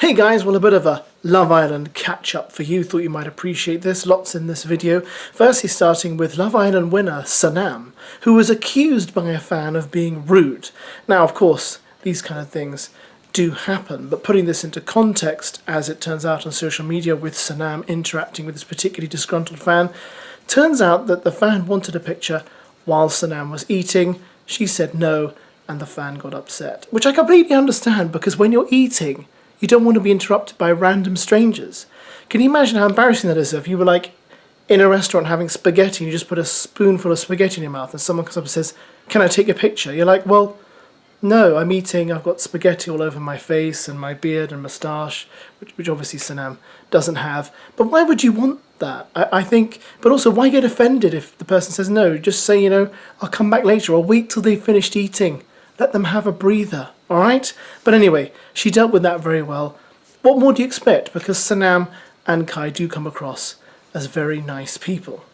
Hey guys, well, a bit of a Love Island catch-up for you. Thought you might appreciate this. Lots in this video. Firstly, starting with Love Island winner Sanam, who was accused by a fan of being rude. Now, of course, these kind of things do happen, but putting this into context, as it turns out on social media with Sanam interacting with this particularly disgruntled fan, turns out that the fan wanted a picture while Sanam was eating. She said no, and the fan got upset. Which I completely understand, because when you're eating, you don't want to be interrupted by random strangers. Can you imagine how embarrassing that is if you were like in a restaurant having spaghetti and you just put a spoonful of spaghetti in your mouth and someone comes up and says, "Can I take a picture?" You're like, well, no, I'm eating, I've got spaghetti all over my face and my beard and moustache, which obviously Sanam doesn't have. But why would you want that? I think, but also why get offended if the person says no? Just say, you know, I'll come back later, or wait till they've finished eating. Let them have a breather, alright? But anyway, she dealt with that very well. What more do you expect? Because Sanam and Kai do come across as very nice people.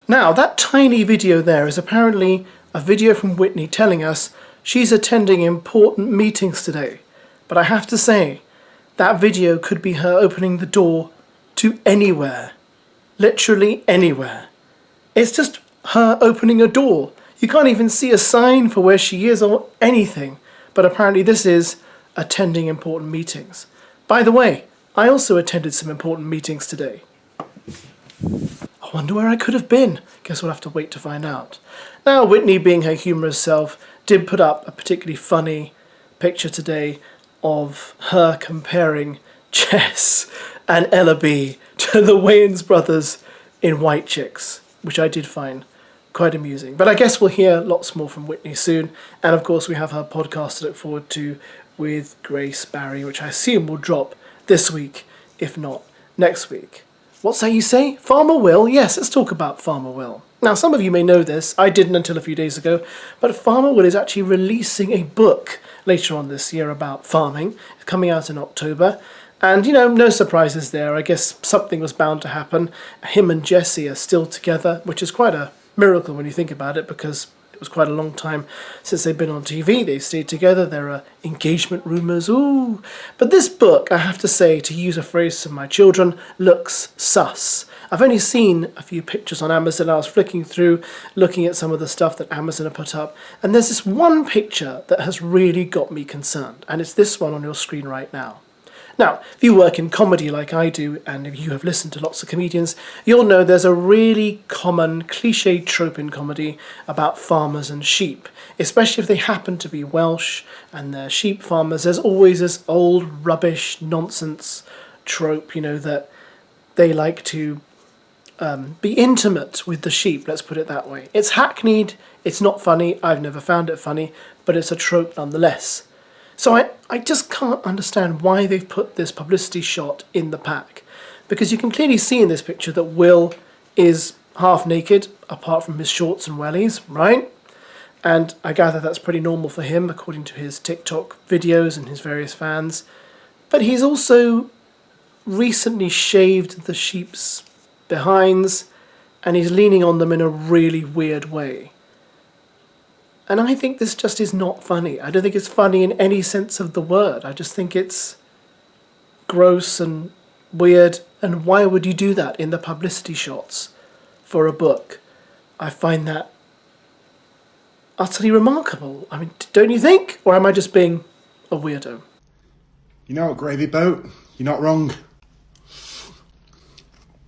Now, that tiny video there is apparently a video from Whitney telling us she's attending important meetings today. But I have to say, that video could be her opening the door to anywhere. Literally anywhere. It's just her opening a door. You can't even see a sign for where she is or anything. But apparently this is attending important meetings. By the way, I also attended some important meetings today. I wonder where I could have been. Guess we'll have to wait to find out. Now, Whitney, being her humorous self, did put up a particularly funny picture today of her comparing Jess and Ella B to the Wayans brothers in White Chicks, which I did find quite amusing. But I guess we'll hear lots more from Whitney soon. And of course, we have her podcast to look forward to with Grace Barry, which I assume will drop this week, if not next week. What's that you say? Farmer Will? Yes, let's talk about Farmer Will. Now, some of you may know this. I didn't until a few days ago. But Farmer Will is actually releasing a book later on this year about farming. It's coming out in October. And, you know, no surprises there. I guess something was bound to happen. Him and Jessie are still together, which is quite a miracle when you think about it, because it was quite a long time since they've been on TV. They've stayed together. There are engagement rumours. Ooh. But this book, I have to say, to use a phrase from my children, looks sus. I've only seen a few pictures on Amazon. I was flicking through, looking at some of the stuff that Amazon have put up. And there's this one picture that has really got me concerned. And it's this one on your screen right now. Now, if you work in comedy like I do, and if you have listened to lots of comedians, you'll know there's a really common cliché trope in comedy about farmers and sheep, especially if they happen to be Welsh and they're sheep farmers. There's always this old rubbish nonsense trope, you know, that they like to be intimate with the sheep, let's put it that way. It's hackneyed, it's not funny, I've never found it funny, but it's a trope nonetheless. So I just can't understand why they've put this publicity shot in the pack. Because you can clearly see in this picture that Will is half naked, apart from his shorts and wellies, right? And I gather that's pretty normal for him, according to his TikTok videos and his various fans. But he's also recently shaved the sheep's behinds, and he's leaning on them in a really weird way. And I think this just is not funny. I don't think it's funny in any sense of the word. I just think it's gross and weird. And why would you do that in the publicity shots for a book? I find that utterly remarkable. I mean, don't you think? Or am I just being a weirdo? You know what, Gravy Boat? You're not wrong.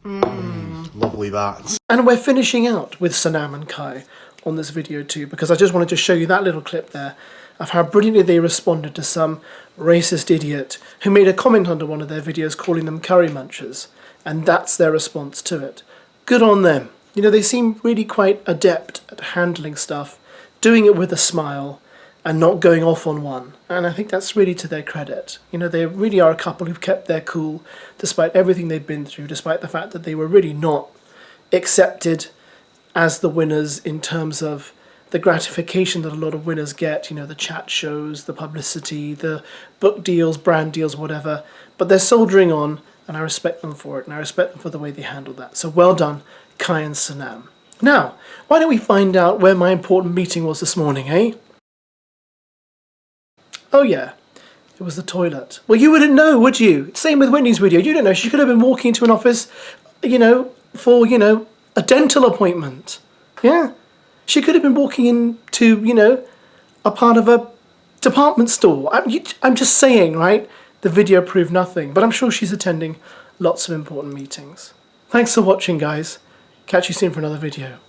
Lovely that. And we're finishing out with Sanam and Kai on this video too, because I just wanted to show you that little clip there of how brilliantly they responded to some racist idiot who made a comment under one of their videos calling them curry munchers, and that's their response to it. Good on them. You know, they seem really quite adept at handling stuff, doing it with a smile and not going off on one, and I think that's really to their credit. You know, they really are a couple who've kept their cool despite everything they've been through, despite the fact that they were really not accepted as the winners in terms of the gratification that a lot of winners get, you know, the chat shows, the publicity, the book deals, brand deals, whatever. But they're soldiering on, and I respect them for it, and I respect them for the way they handled that. So well done, Kai and Sanam. Now, why don't we find out where my important meeting was this morning, eh? Oh yeah, it was the toilet. Well, you wouldn't know, would you? Same with Whitney's video. You don't know. She could have been walking into an office, for, a dental appointment. Yeah. She could have been walking into, a part of a department store. I'm just saying, right? The video proved nothing, but I'm sure she's attending lots of important meetings. Thanks for watching, guys. Catch you soon for another video.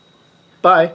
Bye.